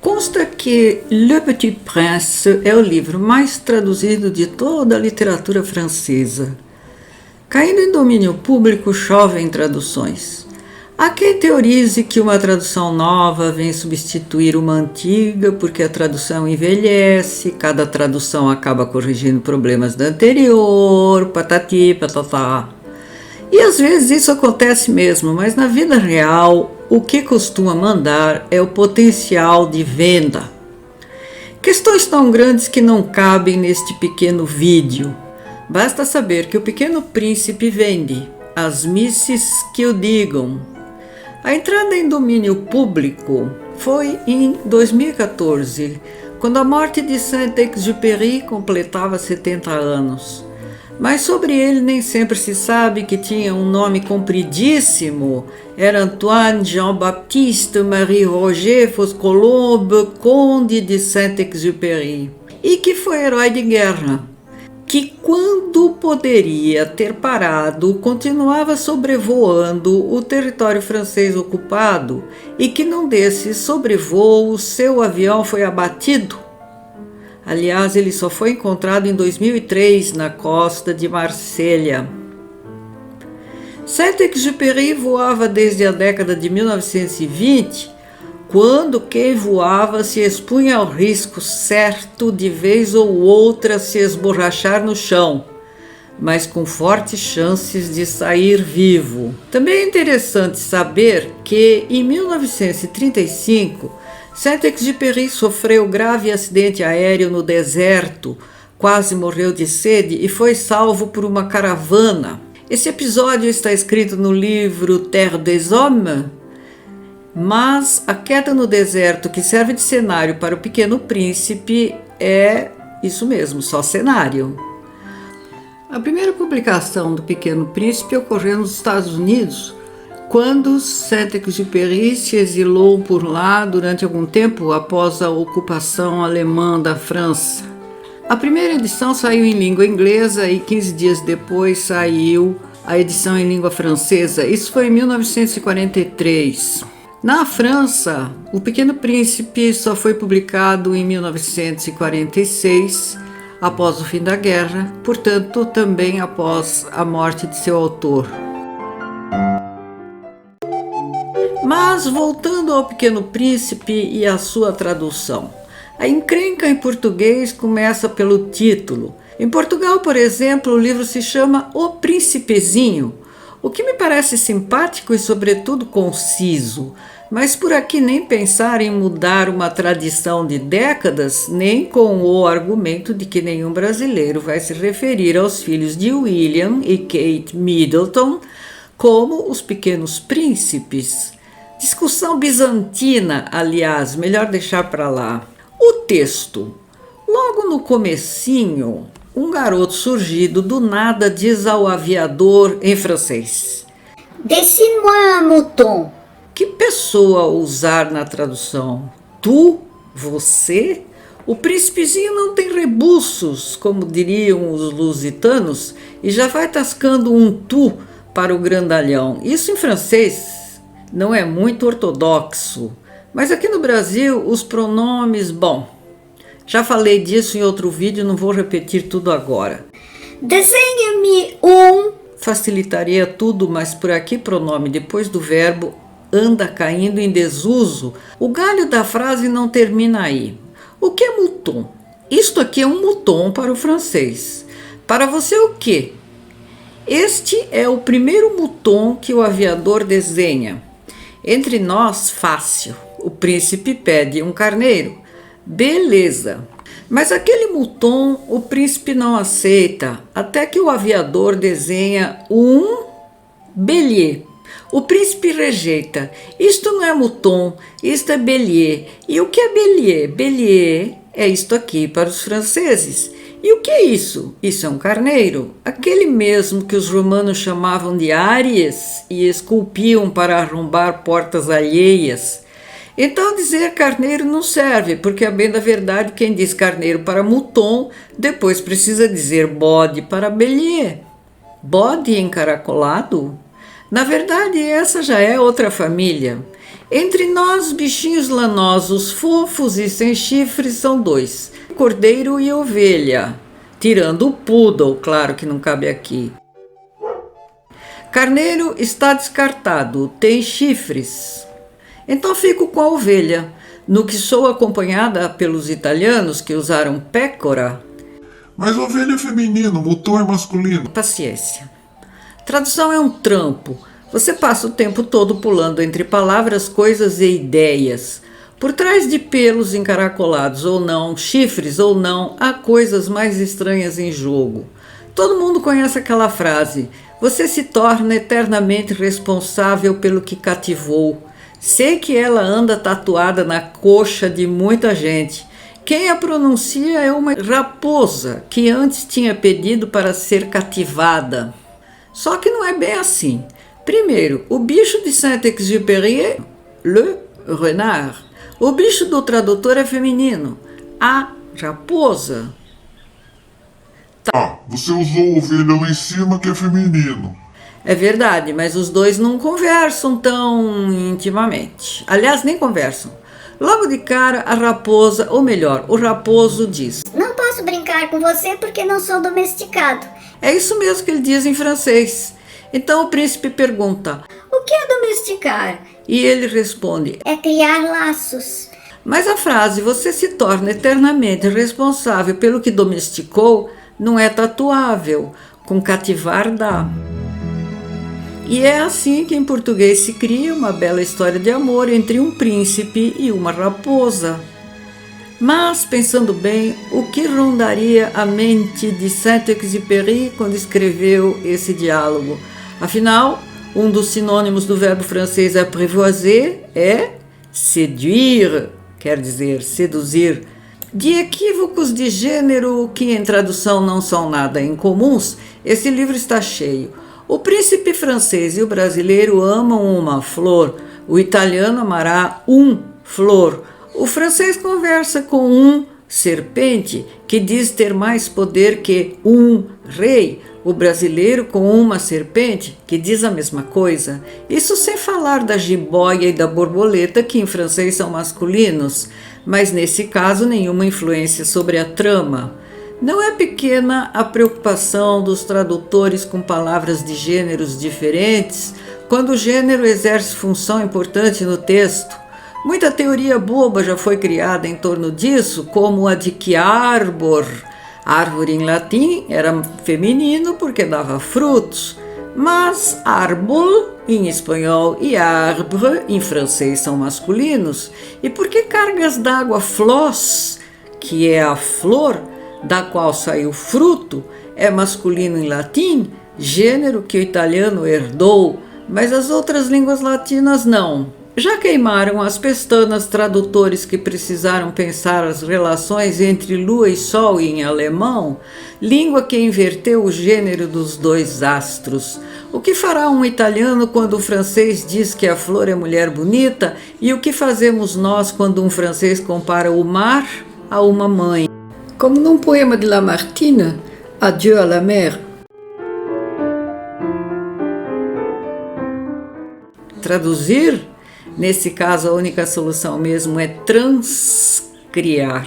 Consta que Le Petit Prince é o livro mais traduzido de toda a literatura francesa. Caindo em domínio público, chovem traduções. Há quem teorize que uma tradução nova vem substituir uma antiga porque a tradução envelhece, cada tradução acaba corrigindo problemas da anterior, patati, patatá. E às vezes isso acontece mesmo, mas na vida real, o que costuma mandar é o potencial de venda. Questões tão grandes que não cabem neste pequeno vídeo. Basta saber que o Pequeno Príncipe vende, as misses que o digam. A entrada em domínio público foi em 2014, quando a morte de Saint-Exupéry completava 70 anos. Mas sobre ele nem sempre se sabe que tinha um nome compridíssimo. Era Antoine Jean-Baptiste Marie Roger Foscolombe, conde de Saint-Exupéry, e que foi herói de guerra, que quando poderia ter parado, continuava sobrevoando o território francês ocupado e que num desses sobrevoos seu avião foi abatido. Aliás, ele só foi encontrado em 2003 na costa de Marselha. Saint-Exupéry voava desde a década de 1920, quando quem voava se expunha ao risco certo de vez ou outra se esborrachar no chão, mas com fortes chances de sair vivo. Também é interessante saber que, em 1935, Saint-Exupéry sofreu grave acidente aéreo no deserto, quase morreu de sede e foi salvo por uma caravana. Esse episódio está escrito no livro Terre des Hommes, mas a queda no deserto, que serve de cenário para o Pequeno Príncipe, é isso mesmo, só cenário. A primeira publicação do Pequeno Príncipe ocorreu nos Estados Unidos, quando Saint-Exupéry se exilou por lá durante algum tempo após a ocupação alemã da França. A primeira edição saiu em língua inglesa e 15 dias depois saiu a edição em língua francesa. Isso foi em 1943. Na França, O Pequeno Príncipe só foi publicado em 1946, após o fim da guerra, portanto, também após a morte de seu autor. Mas, voltando ao Pequeno Príncipe e à sua tradução, a encrenca em português começa pelo título. Em Portugal, por exemplo, o livro se chama O Príncipezinho, o que me parece simpático e, sobretudo, conciso. Mas por aqui nem pensar em mudar uma tradição de décadas, nem com o argumento de que nenhum brasileiro vai se referir aos filhos de William e Kate Middleton como os pequenos príncipes. Discussão bizantina, aliás, melhor deixar para lá. O texto. Logo no comecinho, um garoto surgido do nada diz ao aviador em francês: Dessine-moi un mouton. Que pessoa usar na tradução? Tu? Você? O príncipezinho não tem rebuços, como diriam os lusitanos, e já vai tascando um tu para o grandalhão. Isso em francês não é muito ortodoxo, mas aqui no Brasil os pronomes, bom, já falei disso em outro vídeo, não vou repetir tudo agora. Desenhe-me um. Facilitaria tudo, mas por aqui pronome depois do verbo anda caindo em desuso. O galho da frase não termina aí. O que é mouton? Isto aqui é um mouton para o francês. Para você o quê? Este é o primeiro mouton que o aviador desenha. Entre nós, fácil. O príncipe pede um carneiro. Beleza. Mas aquele mouton o príncipe não aceita, até que o aviador desenha um bélier. O príncipe rejeita. Isto não é mouton, isto é bélier. E o que é bélier? Bélier é isto aqui para os franceses. E o que é isso? Isso é um carneiro, aquele mesmo que os romanos chamavam de Áries e esculpiam para arrombar portas alheias. Então dizer carneiro não serve, porque a bem da verdade quem diz carneiro para mouton, depois precisa dizer bode para bélier. Bode encaracolado? Na verdade, essa já é outra família. Entre nós, bichinhos lanosos, fofos e sem chifres são dois: cordeiro e ovelha. Tirando o poodle, claro que não cabe aqui. Carneiro está descartado, tem chifres. Então fico com a ovelha, no que sou acompanhada pelos italianos que usaram pécora. Mas ovelha é feminino, motor é masculino. Paciência. Tradução é um trampo. Você passa o tempo todo pulando entre palavras, coisas e ideias. Por trás de pelos encaracolados ou não, chifres ou não, há coisas mais estranhas em jogo. Todo mundo conhece aquela frase: você se torna eternamente responsável pelo que cativou. Sei que ela anda tatuada na coxa de muita gente. Quem a pronuncia é uma raposa que antes tinha pedido para ser cativada. Só que não é bem assim. Primeiro, o bicho de Saint-Exupéry é le renard. O bicho do tradutor é feminino, a raposa. Ah, você usou ovelha lá em cima que é feminino. É verdade, mas os dois não conversam tão intimamente. Aliás, nem conversam. Logo de cara, a raposa, ou melhor, o raposo diz: Não posso brincar com você porque não sou domesticado. é isso mesmo que ele diz em francês. Então o príncipe pergunta: O que é domesticar? e ele responde: É criar laços. mas a frase você se torna eternamente responsável pelo que domesticou não é tatuável. Com cativar dá. E é assim que em português se cria uma bela história de amor entre um príncipe e uma raposa. Mas, pensando bem, o que rondaria a mente de Saint-Exupéry quando escreveu esse diálogo? Afinal, um dos sinônimos do verbo francês apprivoiser é séduire, quer dizer, seduzir. De equívocos de gênero que em tradução não são nada incomuns, esse livro está cheio. O príncipe francês e o brasileiro amam uma flor, o italiano amará flor. O francês conversa com serpente, que diz ter mais poder que rei. O brasileiro com uma serpente, que diz a mesma coisa. Isso sem falar da jiboia e da borboleta, que em francês são masculinos, mas nesse caso nenhuma influência sobre a trama. Não é pequena a preocupação dos tradutores com palavras de gêneros diferentes, quando o gênero exerce função importante no texto. Muita teoria boba já foi criada em torno disso, como a de que árvore em latim era feminino porque dava frutos, mas árbol em espanhol e arbre em francês são masculinos. E por que cargas d'água flos, que é a flor da qual sai o fruto, é masculino em latim, gênero que o italiano herdou, mas as outras línguas latinas não. Já queimaram as pestanas tradutores que precisaram pensar as relações entre lua e sol em alemão, língua que inverteu o gênero dos dois astros. O que fará um italiano quando o francês diz que a flor é mulher bonita, e o que fazemos nós quando um francês compara o mar a uma mãe? Como num poema de Lamartine, Adieu à la mer. Traduzir? Nesse caso, a única solução mesmo é transcriar.